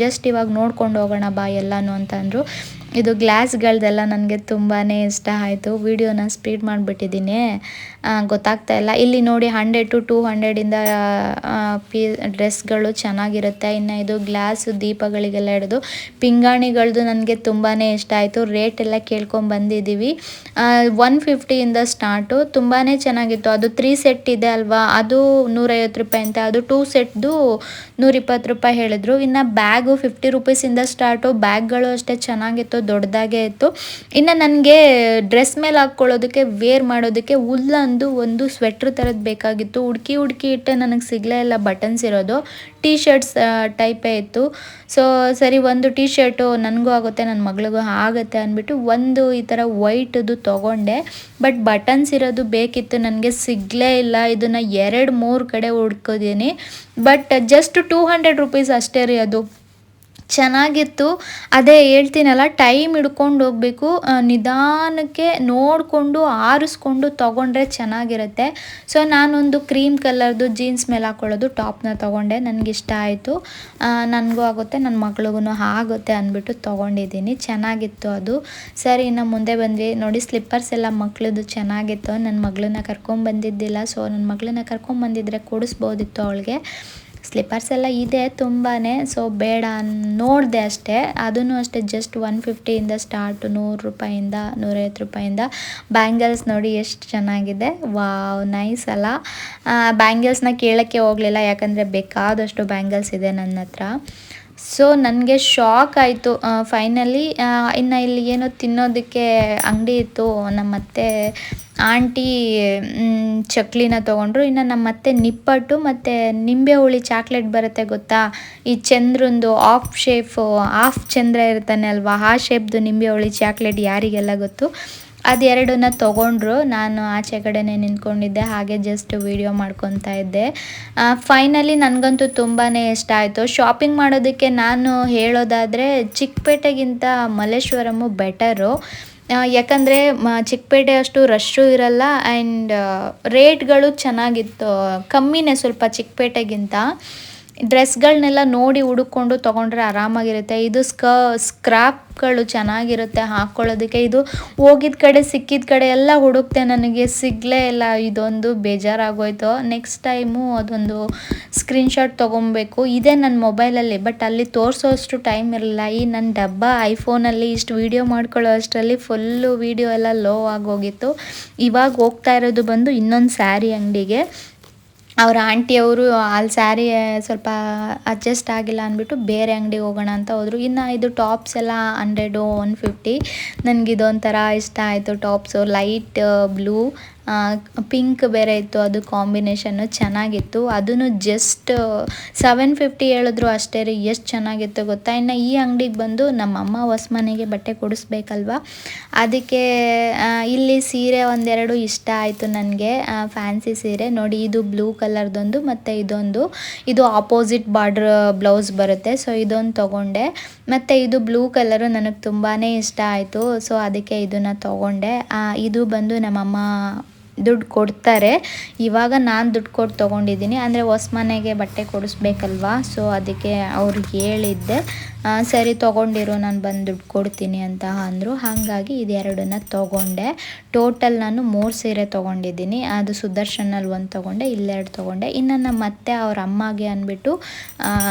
ಜಸ್ಟ್ ಇವಾಗ ನೋಡ್ಕೊಂಡು ಹೋಗೋಣ ಬಾ ಎಲ್ಲನೂ ಅಂತ ಅಂದರು. ಇದು ಗ್ಲಾಸ್ಗಳದೆಲ್ಲ ನನಗೆ ತುಂಬಾ ಇಷ್ಟ ಆಯಿತು. ವಿಡಿಯೋನ ಸ್ಪೀಡ್ ಮಾಡಿಬಿಟ್ಟಿದ್ದೀನಿ, ಗೊತ್ತಾಗ್ತಾ ಇಲ್ಲ. ಇಲ್ಲಿ ನೋಡಿ 100 to 200ಇಂದ ಡ್ರೆಸ್ಗಳು ಚೆನ್ನಾಗಿರುತ್ತೆ. ಇನ್ನು ಇದು ಗ್ಲಾಸು ದೀಪಗಳಿಗೆಲ್ಲ ಹಿಡಿದು ಪಿಂಗಾಣಿಗಳದ್ದು ನನಗೆ ತುಂಬಾ ಇಷ್ಟ ಆಯಿತು. ರೇಟ್ ಎಲ್ಲ ಕೇಳ್ಕೊಂಬಂದಿದ್ದೀವಿ. 150ಇಂದ ಸ್ಟಾರ್ಟು. ತುಂಬಾ ಚೆನ್ನಾಗಿತ್ತು. ಅದು 3 ಸೆಟ್ ಇದೆ ಅಲ್ವಾ, ಅದು 150 ರೂಪಾಯಿ ಅಂತ. ಅದು 2 ಸೆಟ್ದು 120 ರೂಪಾಯಿ ಹೇಳಿದ್ರು. ಇನ್ನು ಬ್ಯಾಗು 50 ರುಪೀಸಿಂದ ಸ್ಟಾರ್ಟು. ಬ್ಯಾಗ್ಗಳು ಅಷ್ಟೇ ಚೆನ್ನಾಗಿತ್ತು, ದೊಡ್ಡದಾಗೇ ಇತ್ತು. ಇನ್ನು ನನಗೆ ಡ್ರೆಸ್ ಮೇಲೆ ಹಾಕ್ಕೊಳ್ಳೋದಕ್ಕೆ, ವೇರ್ ಮಾಡೋದಕ್ಕೆ ಉಲ್ಲಂದು ಒಂದು ಸ್ವೆಟ್ರ್ ಥರದ್ದು ಬೇಕಾಗಿತ್ತು. ಹುಡುಕಿ ಇಟ್ಟೆ, ನನಗೆ ಸಿಗಲೇ ಇಲ್ಲ ಬಟನ್ಸ್ ಇರೋದು. ಟೀ ಶರ್ಟ್ಸ್ ಟೈಪೇ ಇತ್ತು. ಸೊ ಸರಿ, ಒಂದು ಟೀ ಶರ್ಟು ನನಗೂ ಆಗುತ್ತೆ, ನನ್ನ ಮಗಳಿಗೂ ಆಗುತ್ತೆ ಅಂದ್ಬಿಟ್ಟು ಒಂದು ಈ ಥರ ವೈಟದು ತೊಗೊಂಡೆ. ಬಟ್ ಬಟನ್ಸ್ ಇರೋದು ಬೇಕಿತ್ತು, ನನಗೆ ಸಿಗಲೇ ಇಲ್ಲ. ಇದನ್ನು 2-3 ಕಡೆ ಹುಡ್ಕಿದ್ದೀನಿ. ಬಟ್ ಜಸ್ಟ್ 200 ರುಪೀಸ್ ಅಷ್ಟೇ ರೀ. ಅದು ಚೆನ್ನಾಗಿತ್ತು. ಅದೇ ಹೇಳ್ತೀನಲ್ಲ, ಟೈಮ್ ಹಿಡ್ಕೊಂಡು ಹೋಗಬೇಕು. ನಿಧಾನಕ್ಕೆ ನೋಡಿಕೊಂಡು ಆರಿಸ್ಕೊಂಡು ತೊಗೊಂಡ್ರೆ ಚೆನ್ನಾಗಿರುತ್ತೆ. ಸೊ ನಾನೊಂದು ಕ್ರೀಮ್ ಕಲರ್ದು ಜೀನ್ಸ್ ಮೇಲೆ ಹಾಕ್ಕೊಳ್ಳೋದು ಟಾಪ್ನ ತೊಗೊಂಡೆ. ನನಗಿಷ್ಟ ಆಯಿತು. ನನಗೂ ಆಗುತ್ತೆ, ನನ್ನ ಮಗಳಿಗೂ ಆಗುತ್ತೆ ಅಂದ್ಬಿಟ್ಟು ತೊಗೊಂಡಿದ್ದೀನಿ. ಚೆನ್ನಾಗಿತ್ತು ಅದು. ಸರಿ, ಇನ್ನು ಮುಂದೆ ಬಂದ್ವಿ. ನೋಡಿ ಸ್ಲಿಪ್ಪರ್ಸ್ ಎಲ್ಲ ಮಕ್ಕಳದು ಚೆನ್ನಾಗಿತ್ತು. ನನ್ನ ಮಗಳನ್ನ ಕರ್ಕೊಂಬಂದಿದ್ದಿಲ್ಲ. ಸೊ ನನ್ನ ಮಗಳನ್ನ ಕರ್ಕೊಂಬಂದಿದ್ರೆ ಕೊಡಿಸ್ಬೋದಿತ್ತು ಅವಳಿಗೆ. ಸ್ಲಿಪ್ಪರ್ಸ್ ಎಲ್ಲ ಇದೆ ತುಂಬಾ. ಸೊ ಬೇಡ ನೋಡಿದೆ ಅಷ್ಟೇ. ಅದೂ ಅಷ್ಟೇ ಜಸ್ಟ್ 150ಇಂದ ಸ್ಟಾರ್ಟು, 100 ರೂಪಾಯಿಂದ 150 ರೂಪಾಯಿಂದ. ಬ್ಯಾಂಗಲ್ಸ್ ನೋಡಿ ಎಷ್ಟು ಚೆನ್ನಾಗಿದೆ. ವಾವ್, ನೈಸ್ ಅಲ್ಲ. ಬ್ಯಾಂಗಲ್ಸ್ನ ಕೇಳೋಕ್ಕೆ ಹೋಗಲಿಲ್ಲ, ಯಾಕಂದರೆ ಬೇಕಾದಷ್ಟು ಬ್ಯಾಂಗಲ್ಸ್ ಇದೆ ನನ್ನ ಹತ್ರ. ಸೊ ನನಗೆ ಶಾಕ್ ಆಯಿತು. ಫೈನಲಿ ಇನ್ನು ಇಲ್ಲಿ ಏನೋ ತಿನ್ನೋದಕ್ಕೆ ಅಂಗಡಿ ಇತ್ತು. ನಮ್ಮತ್ತೆ ಆಂಟಿ ಚಕ್ಲಿನ ತೊಗೊಂಡ್ರು. ಇನ್ನು ನಮ್ಮತ್ತೆ ನಿಪ್ಪಟ್ಟು ಮತ್ತು ನಿಂಬೆ ಹುಳಿ ಚಾಕ್ಲೇಟ್ ಬರುತ್ತೆ ಗೊತ್ತಾ, ಈ ಚಂದ್ರಂದು ಹಾಫ್ ಚಂದ್ರ ಇರ್ತಾನೆ ಅಲ್ವಾ, ಆ ಶೇಪ್ದು ನಿಂಬೆ ಹುಳಿ ಚಾಕ್ಲೇಟ್ ಯಾರಿಗೆಲ್ಲ ಗೊತ್ತು. ಅದೆರಡನ್ನ ತೊಗೊಂಡ್ರು. ನಾನು ಆಚೆ ಕಡೆನೇ ನಿಂತ್ಕೊಂಡಿದ್ದೆ, ಹಾಗೆ ಜಸ್ಟ್ ವೀಡಿಯೋ ಮಾಡ್ಕೊತಾ ಇದ್ದೆ. ಫೈನಲಿ ನನಗಂತೂ ತುಂಬಾ ಇಷ್ಟ ಆಯಿತು. ಶಾಪಿಂಗ್ ಮಾಡೋದಕ್ಕೆ ನಾನು ಹೇಳೋದಾದರೆ ಚಿಕ್ಕಪೇಟೆಗಿಂತ ಮಲ್ಲೇಶ್ವರಮು ಬೆಟರು. ಯಾಕಂದರೆ ಚಿಕ್ಕಪೇಟೆ ಅಷ್ಟು ರಶ್ಶು ಇರಲ್ಲ, ಆ್ಯಂಡ್ ರೇಟ್ಗಳು ಚೆನ್ನಾಗಿತ್ತು, ಕಮ್ಮಿನೇ ಸ್ವಲ್ಪ ಚಿಕ್ಕಪೇಟೆಗಿಂತ. ಡ್ರೆಸ್ಗಳನ್ನೆಲ್ಲ ನೋಡಿ ಹುಡುಕೊಂಡು ತೊಗೊಂಡ್ರೆ ಆರಾಮಾಗಿರುತ್ತೆ. ಇದು ಸ್ಕ್ರಾಪ್ಗಳು ಚೆನ್ನಾಗಿರುತ್ತೆ ಹಾಕ್ಕೊಳ್ಳೋದಕ್ಕೆ. ಇದು ಹೋಗಿದ್ದ ಕಡೆ ಸಿಕ್ಕಿದ ಕಡೆ ಎಲ್ಲ ಹುಡುಕ್ತೆ, ನನಗೆ ಸಿಗಲೇ ಇಲ್ಲ. ಇದೊಂದು ಬೇಜಾರಾಗೋಯ್ತು. ನೆಕ್ಸ್ಟ್ ಟೈಮು ಅದೊಂದು ಸ್ಕ್ರೀನ್ಶಾಟ್ ತೊಗೊಬೇಕು. ಇದೆ ನನ್ನ ಮೊಬೈಲಲ್ಲಿ, ಬಟ್ ಅಲ್ಲಿ ತೋರಿಸೋಷ್ಟು ಟೈಮ್ ಇರಲಿಲ್ಲ. ಈ ನನ್ನ ಡಬ್ಬ ಐಫೋನಲ್ಲಿ ಇಷ್ಟು ವೀಡಿಯೋ ಮಾಡ್ಕೊಳ್ಳೋ ಅಷ್ಟರಲ್ಲಿ ಫುಲ್ಲು ವೀಡಿಯೋ ಎಲ್ಲ ಲೋ ಆಗೋಗಿತ್ತು. ಇವಾಗ ಹೋಗ್ತಾ ಇರೋದು ಬಂದು ಇನ್ನೊಂದು ಸ್ಯಾರಿ ಅಂಗಡಿಗೆ. ಅವರ ಆಂಟಿಯವರು ಅಲ್ಲಿ ಸ್ಯಾರಿ ಸ್ವಲ್ಪ ಅಡ್ಜಸ್ಟ್ ಆಗಿಲ್ಲ ಅಂದ್ಬಿಟ್ಟು ಬೇರೆ ಅಂಗಡಿಗೆ ಹೋಗೋಣ ಅಂತ ಹೋದರು. ಇನ್ನು ಇದು ಟಾಪ್ಸ್ ಎಲ್ಲ 100 150. ನನಗಿದೊಂಥರ ಇಷ್ಟ ಆಯಿತು ಟಾಪ್ಸು. ಲೈಟ್ ಬ್ಲೂ ಪಿಂಕ್ ಬೇರೆ ಇತ್ತು, ಅದು ಕಾಂಬಿನೇಷನ್ನು ಚೆನ್ನಾಗಿತ್ತು. ಅದನ್ನು ಜಸ್ಟ್ 750 ಹೇಳಿದ್ರು ಅಷ್ಟೇ ರೀ. ಎಷ್ಟು ಚೆನ್ನಾಗಿತ್ತು ಗೊತ್ತಾ. ಇನ್ನು ಈ ಅಂಗಡಿಗೆ ಬಂದು ನಮ್ಮಮ್ಮ ಹೊಸ ಮನೆಗೆ ಬಟ್ಟೆ ಕೊಡಿಸ್ಬೇಕಲ್ವ, ಅದಕ್ಕೆ ಇಲ್ಲಿ ಸೀರೆ ಒಂದೆರಡು ಇಷ್ಟ ಆಯಿತು ನನಗೆ. ಫ್ಯಾನ್ಸಿ ಸೀರೆ ನೋಡಿ, ಇದು ಬ್ಲೂ ಕಲರ್ದೊಂದು ಮತ್ತು ಇದು ಆಪೋಸಿಟ್ ಬಾರ್ಡ್ರ್ ಬ್ಲೌಸ್ ಬರುತ್ತೆ. ಸೊ ಇದೊಂದು ತೊಗೊಂಡೆ. ಮತ್ತು ಇದು ಬ್ಲೂ ಕಲರು ನನಗೆ ತುಂಬಾ ಇಷ್ಟ ಆಯಿತು. ಸೊ ಅದಕ್ಕೆ ಇದನ್ನು ತೊಗೊಂಡೆ. ಇದು ಬಂದು ನಮ್ಮಮ್ಮ ದುಡ್ಡು ಕೊಡ್ತಾರೆ. ಇವಾಗ ನಾನು ದುಡ್ಡು ಕೊಟ್ಟು ತೊಗೊಂಡಿದ್ದೀನಿ, ಅಂದರೆ ಹೊಸ ಮನೆಗೆ ಬಟ್ಟೆ ಕೊಡಿಸ್ಬೇಕಲ್ವಾ. ಸೊ ಅದಕ್ಕೆ ಅವ್ರಿಗೆ ಹೇಳಿದ್ದೆ, ಸರಿ ತೊಗೊಂಡಿರು, ನಾನು ಬಂದು ದುಡ್ಡು ಕೊಡ್ತೀನಿ ಅಂತ ಅಂದರು. ಹಾಗಾಗಿ ಇದೆರಡನ್ನ ತೊಗೊಂಡೆ. ಟೋಟಲ್ ನಾನು 3 ಸೀರೆ ತೊಗೊಂಡಿದ್ದೀನಿ. ಅದು ಸುದರ್ಶನಲ್ಲಿ 1 ತೊಗೊಂಡೆ, ಇಲ್ಲೆರಡು ತೊಗೊಂಡೆ. ಇನ್ನು ನಮ್ಮ ಅತ್ತೆ ಅವ್ರ ಅಮ್ಮಗೆ ಅಂದ್ಬಿಟ್ಟು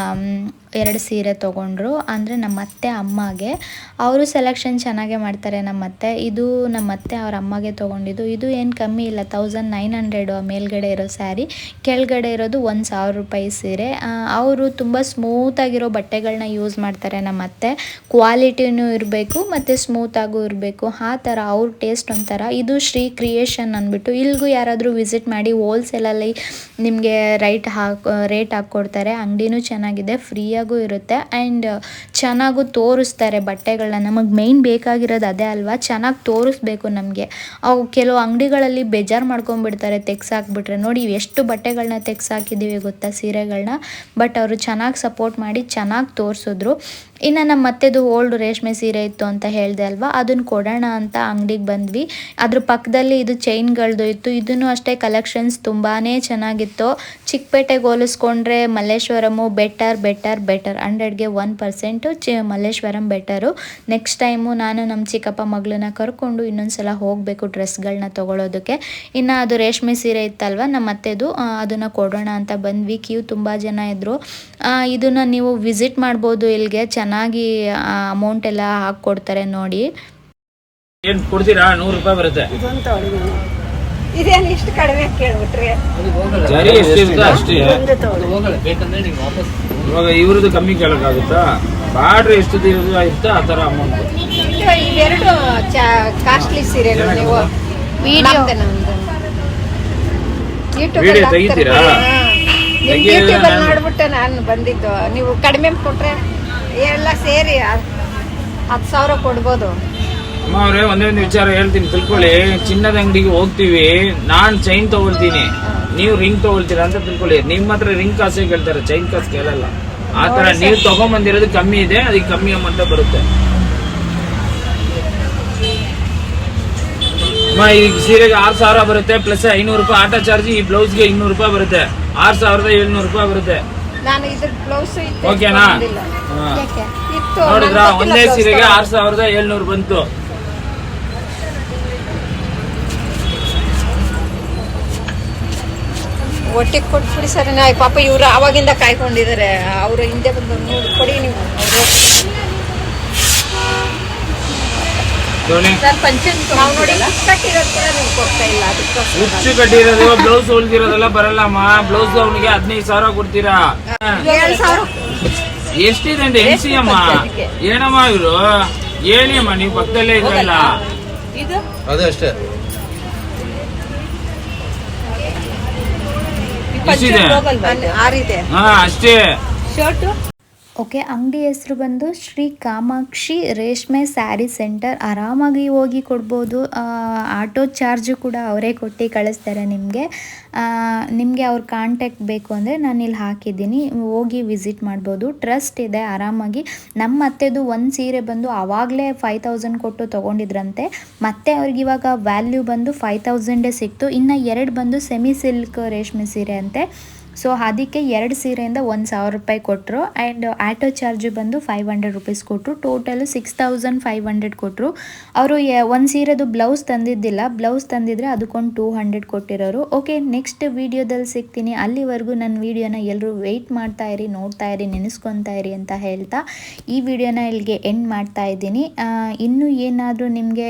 2 ಸೀರೆ ತೊಗೊಂಡ್ರು. ಅಂದರೆ ನಮ್ಮ ಅತ್ತೆ ಅಮ್ಮಗೆ. ಅವರು ಸೆಲೆಕ್ಷನ್ ಚೆನ್ನಾಗೇ ಮಾಡ್ತಾರೆ ನಮ್ಮತ್ತೆ. ಇದು ನಮ್ಮತ್ತೆ ಅವ್ರ ಅಮ್ಮಗೆ ತೊಗೊಂಡಿದ್ದು. ಇದು ಏನು ಕಮ್ಮಿ ಇಲ್ಲ, 1900 ಮೇಲ್ಗಡೆ ಇರೋ ಸ್ಯಾರಿ, ಕೆಳಗಡೆ ಇರೋದು 1000 ರೂಪಾಯಿ ಸೀರೆ. ಅವರು ತುಂಬ ಸ್ಮೂತಾಗಿರೋ ಬಟ್ಟೆಗಳನ್ನ ಯೂಸ್ ಮಾಡ್ತಾರೆ ನಮ್ಮತ್ತೆ. ಕ್ವಾಲಿಟಿನೂ ಇರಬೇಕು ಮತ್ತು ಸ್ಮೂತಾಗೂ ಇರಬೇಕು, ಆ ಥರ ಅವ್ರ ಟೇಸ್ಟ್ ಒಂಥರ. ಇದು ಶ್ರೀ ಕ್ರಿಯೇಷನ್ ಅಂದ್ಬಿಟ್ಟು, ಇಲ್ಲಿಗೂ ಯಾರಾದರೂ ವಿಸಿಟ್ ಮಾಡಿ, ಹೋಲ್ಸೇಲಲ್ಲಿ ನಿಮಗೆ ರೇಟ್ ಹಾಕ್ಕೊಡ್ತಾರೆ. ಅಂಗಡಿನೂ ಚೆನ್ನಾಗಿದೆ, ಫ್ರೀಯಾಗೂ ಇರುತ್ತೆ ಆ್ಯಂಡ್ ಚೆನ್ನಾಗೂ ತೋರಿಸ್ತಾರೆ ಬಟ್ಟೆಗಳನ್ನ. ನಮಗೆ ಮೇಯ್ನ್ ಬೇಕಾಗಿರೋದು ಅದೇ ಅಲ್ವಾ, ಚೆನ್ನಾಗಿ ತೋರಿಸ್ಬೇಕು ನಮಗೆ. ಅವು ಕೆಲವು ಅಂಗಡಿಗಳಲ್ಲಿ ಬೇಜಾರು ಮಾಡ್ಕೊಂಡ್ಬಿಡ್ತಾರೆ ತೆಗ್ಸಾಕ್ಬಿಟ್ರೆ. ನೋಡಿ ಎಷ್ಟು ಬಟ್ಟೆಗಳನ್ನ ತೆಗ್ಸಾಕಿದ್ದೀವಿ ಗೊತ್ತಾ, ಸೀರೆಗಳನ್ನ. ಬಟ್ ಅವರು ಚೆನ್ನಾಗಿ ಸಪೋರ್ಟ್ ಮಾಡಿ ಚೆನ್ನಾಗಿ ತೋರಿಸಿದ್ರು. ಇನ್ನು ನಮ್ಮ ಮತ್ತೆದು ಓಲ್ಡ್ ರೇಷ್ಮೆ ಸೀರೆ ಇತ್ತು ಅಂತ ಹೇಳಿದೆ ಅಲ್ವಾ, ಅದನ್ನು ಕೊಡೋಣ ಅಂತ ಅಂಗಡಿಗೆ ಬಂದ್ವಿ. ಅದ್ರ ಪಕ್ಕದಲ್ಲಿ ಇದು ಚೈನ್ಗಳದ್ದು ಇತ್ತು. ಇದನ್ನು ಅಷ್ಟೇ ಕಲೆಕ್ಷನ್ಸ್ ತುಂಬಾ ಚೆನ್ನಾಗಿತ್ತು. ಚಿಕ್ಕಪೇಟೆಗೆ ಹೋಲಿಸ್ಕೊಂಡ್ರೆ ಮಲ್ಲೇಶ್ವರಮು ಬೆಟರ್ 100ಗೆ 1% ಮಲ್ಲೇಶ್ವರಂ ಬೆಟರು. ನೆಕ್ಸ್ಟ್ ಟೈಮು ನಾನು ನಮ್ಮ ಚಿಕ್ಕಪ್ಪ ಮಗಳನ್ನ ಕರ್ಕೊಂಡು ಇನ್ನೊಂದ್ಸಲ ಹೋಗಬೇಕು ಡ್ರೆಸ್ಗಳನ್ನ ತೊಗೊಳೋದಕ್ಕೆ. ಇನ್ನು ಅದು ರೇಷ್ಮೆ ಸೀರೆ ಇತ್ತಲ್ವ ನಮ್ಮ ಮತ್ತೆದು, ಅದನ್ನು ಕೊಡೋಣ ಅಂತ ಬಂದ್ವಿ. ಕ್ಯೂ ತುಂಬ ಜನ ಇದ್ದರು. ಇದನ್ನು ನೀವು ವಿಸಿಟ್ ಮಾಡ್ಬೋದು ಇಲ್ಲಿಗೆ, ಚೆನ್ನಾಗಿ ಅಮೌಂಟ್ ಎಲ್ಲ ಹಾಕ್ಕೊಡ್ತಾರೆ ನೋಡಿ. ಏನು ಕೊಡ್ತೀರಾ? 100 ರೂಪಾಯಿ ಬರುತ್ತೆ. ಇದೇನು ಇಷ್ಟು ಕಡಿಮೆ ಕೇಳ್ಬಿಟ್ರಿ? ಸರಿ, ಎಷ್ಟಿರುತ್ತೆ ಅಷ್ಟೇ. ಇವಾಗ ಇವ್ರದ್ದು ಕಮ್ಮಿ ಕೇಳಕ್ಕಾಗುತ್ತಾ? ಬಾರ್ಡ್ರ್ ಎಷ್ಟು ಇರುತ್ತೋ ಆ ಥರ ಅಮೌಂಟ್. ಇವೆರಡು ಕಾಸ್ಟ್ಲಿ ಸೀರೆಗಳು. ನೀವು ವಿಡಿಯೋ ತೆಗಿತೀರಾ? ಯೂಟ್ಯೂಬಲ್ಲಿ ನೋಡ್ಬಿಟ್ಟು ನಾನು ಬಂದಿದ್ದು. ನೀವು ಕಡಿಮೆ ಕೊಟ್ರೆ ಎಲ್ಲ ಸೇರಿ 10,000 ಕೊಡ್ಬೋದು. ಅಮ್ಮ ಅವ್ರೆ, ಒಂದೇ ಒಂದು ವಿಚಾರ ಹೇಳ್ತೀನಿ ತಿಳ್ಕೊಳ್ಳಿ. ಚಿನ್ನದ ಅಂಗಡಿಗೆ ಹೋಗ್ತೀವಿ, ನಾನು ಚೈನ್ ತಗೊಳ್ತೀನಿ, ನೀವು ರಿಂಗ್ ತಗೊಳ್ತೀರಾ ಅಂತ ತಿಳ್ಕೊಳ್ಳಿ. ನಿಮ್ಮ ಹತ್ರ ರಿಂಗ್ ಕಾಸೇ ಕೇಳ್ತಾರೆ, ಚೈನ್ ಕಾಸು ಕೇಳಲ್ಲ. ಆ ಥರ ನೀವು ತಗೊಂಬಂದಿರೋದು ಕಮ್ಮಿ ಇದೆ, ಅದಕ್ಕೆ ಕಮ್ಮಿ ಅಮೌಂಟ್ ಬರುತ್ತೆ. ಅಮ್ಮ ಈ ಸೀರೆಗೆ 6,000 ಬರುತ್ತೆ, ಪ್ಲಸ್ 500 ರೂಪಾಯಿ ಆಟೋ ಚಾರ್ಜ್. ಈ ಬ್ಲೌಸ್ಗೆ 200 ರೂಪಾಯಿ ಬರುತ್ತೆ, 6,700 ರೂಪಾಯಿ ಬರುತ್ತೆ. ನಾನು ಇದ್ರ ಬ್ಲೌಸ್ ಓಕೆನಾ? ನೋಡಿದ್ರಾ, ಒಂದೇ ಸೀರೆಗೆ 6,700 ಬಂತು. ಒಟ್ಟಿಗೆ ಕೊಟ್ಬಿಡಿ ಸರ್. ಪಾಪ ಇವ್ರು ಆವಾಗಿಂದ ಕಾಯ್ಕೊಂಡಿದ್ದಾರೆ. ಅವರು ಹಿಂದೆ ಬಂದು ನೋಡಿ ಕೊಡಿ ನೀವು. ನಾವು ನೋಡಿ ಕಟ್ಟಿರೋದು ಕೂಡ ನೀವು ಕೊಡ್ತಾ ಇಲ್ಲ. ಹುಚ್ಚು ಕಟ್ಟಿರೋದು ಬ್ಲೌಸ್ ಹೊಲ್ದಿರೋದೆಲ್ಲ ಬರಲ್ಲಮ್ಮ. ಬ್ಲೌಸ್ ಅವನಿಗೆ 15,000 ಕೊಡ್ತೀರಾ? 7,000 ಎಷ್ಟಿದೆ ಅಂತ ಎಣಿಸಿ ಅಮ್ಮ. ಏನಮ್ಮ ಇವರು ಹೇಳಿ ಅಮ್ಮ, ನೀವು ಪಕ್ಕದಲ್ಲೇ ಇದ್ರಲ್ಲ. ಇದು ಅದೇ ಅಷ್ಟೇ. ಎಷ್ಟಿದೆ? 6 ಇದೆ. ಹಾ ಅಷ್ಟೇ. ಶರ್ಟು ಓಕೆ, ಅಂಗಡಿ ಹೆಸರು ಬಂದು ಶ್ರೀ ಕಾಮಾಕ್ಷಿ ರೇಷ್ಮೆ ಸ್ಯಾರಿ ಸೆಂಟರ್. ಆರಾಮಾಗಿ ಹೋಗಿ ಕೊಡ್ಬೋದು. ಆಟೋ ಚಾರ್ಜು ಕೂಡ ಅವರೇ ಕೊಟ್ಟು ಕಳಿಸ್ತಾರೆ ನಿಮಗೆ. ಅವ್ರ ಕಾಂಟ್ಯಾಕ್ಟ್ ಬೇಕು ಅಂದರೆ ನಾನು ಇಲ್ಲಿ ಹಾಕಿದ್ದೀನಿ, ಹೋಗಿ ವಿಸಿಟ್ ಮಾಡ್ಬೋದು. ಟ್ರಸ್ಟ್ ಇದೆ ಆರಾಮಾಗಿ. ನಮ್ಮ ಅತ್ತೆದು ಒಂದು ಸೀರೆ ಬಂದು ಆವಾಗಲೇ 5,000 ಕೊಟ್ಟು ತೊಗೊಂಡಿದ್ರಂತೆ. ಮತ್ತೆ ಅವ್ರಿಗೆ ಇವಾಗ ವ್ಯಾಲ್ಯೂ ಬಂದು 5,000 ಸಿಕ್ತು. ಇನ್ನು 2 ಬಂದು ಸೆಮಿ ಸಿಲ್ಕ್ ರೇಷ್ಮೆ ಸೀರೆ ಅಂತೆ. ಸೊ ಅದಕ್ಕೆ 2 ಸೀರೆಯಿಂದ 1,000 ರೂಪಾಯಿ ಕೊಟ್ಟರು. ಆ್ಯಂಡ್ ಆಟೋ ಚಾರ್ಜ್ ಬಂದು 500 ರುಪೀಸ್ ಕೊಟ್ಟರು. ಟೋಟಲು 6,500 ಕೊಟ್ಟರು. ಅವರು ಒಂದು ಸೀರೆದು ಬ್ಲೌಸ್ ತಂದಿದ್ದಿಲ್ಲ, ಬ್ಲೌಸ್ ತಂದಿದ್ರೆ ಅದಕ್ಕೊಂದು 200 ಕೊಟ್ಟಿರೋರು. ಓಕೆ, ನೆಕ್ಸ್ಟ್ ವೀಡಿಯೋದಲ್ಲಿ ಸಿಗ್ತೀನಿ. ಅಲ್ಲಿವರೆಗೂ ನನ್ನ ವೀಡಿಯೋನ ಎಲ್ಲರೂ ವೆಯ್ಟ್ ಮಾಡ್ತಾ ಇರಿ, ನೋಡ್ತಾ ಇರಿ, ನೆನೆಸ್ಕೊತಾ ಇರಿ ಅಂತ ಹೇಳ್ತಾ ಈ ವಿಡಿಯೋನ ಇಲ್ಲಿಗೆ ಎಂಡ್ ಮಾಡ್ತಾ ಇದ್ದೀನಿ. ಇನ್ನೂ ಏನಾದರೂ ನಿಮಗೆ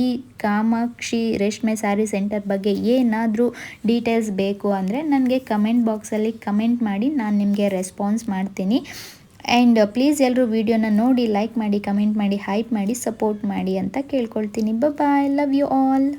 ಈ ಕಾಮಾಕ್ಷಿ ರೇಷ್ಮೆ ಸ್ಯಾರಿ ಸೆಂಟರ್ ಬಗ್ಗೆ ಏನಾದರೂ ಡೀಟೇಲ್ಸ್ ಬೇಕು ಅಂದರೆ ನನಗೆ ಕಮೆಂಟ್ ಬಾಕ್ಸಲ್ಲಿ ಕಮೆಂಟ್ ಮಾಡಿ, ನಾನು ನಿಮಗೆ ರೆಸ್ಪಾನ್ಸ್ ಮಾಡ್ತೀನಿ. ಆ್ಯಂಡ್ ಪ್ಲೀಸ್ ಎಲ್ಲರೂ ವಿಡಿಯೋನ ನೋಡಿ, ಲೈಕ್ ಮಾಡಿ, ಕಮೆಂಟ್ ಮಾಡಿ, ಹೈಪ್ ಮಾಡಿ, ಸಪೋರ್ಟ್ ಮಾಡಿ ಅಂತ ಕೇಳ್ಕೊಳ್ತೀನಿ. ಬಾಯ್, ಲವ್ ಯು ಆಲ್.